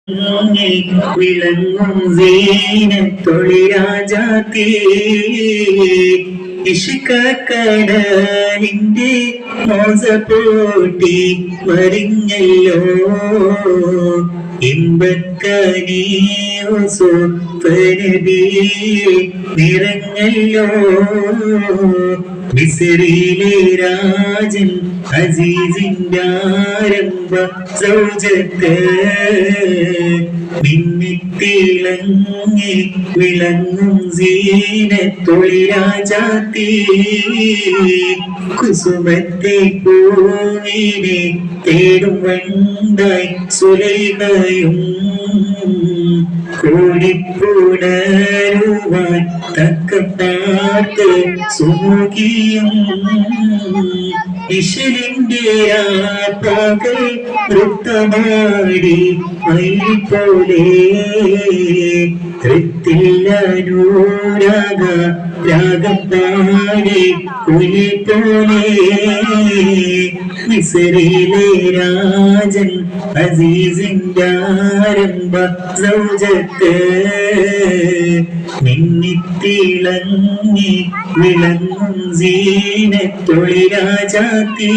വിളങ്ങും സീനത്തൊളിരാജാത്തേ ഇഷ്കക്കടലിന്റെ മോസപൂട്ടി വരിഞ്ഞല്ലോ ഇമ്പക്കനീസുപ്പനബി നിറഞ്ഞല്ലോ മിസ്രിലെ രാജൻ അസീസിന്റെ ആരംഭ സൗജത്ത് മിന്നിത്തിളങ്ങി വിളങ്ങും സീനത്തൊളിരാജാത്തേ കുസുമത്തെ പൂവിനെ തേടും വണ്ടായി സുലൈഖയും കൂടിപ്പുണരുവാൻ തക്ക പാർത്ത് സുമുഖിയും ഇശലിന്റെ പകൽ വൃത്തമാടി മയിൽ പോലെ തൃത്തില്ലൂരാഗ രാഗം പാടി കുലി പോലെ മിസ്രിലെ രാജൻ അസീസിന്റെ ആരംഭ സൗജത്ത് മിന്നിത്തിളങ്ങി വിളങ്ങും സീനത്തൊളിരാജാത്തേ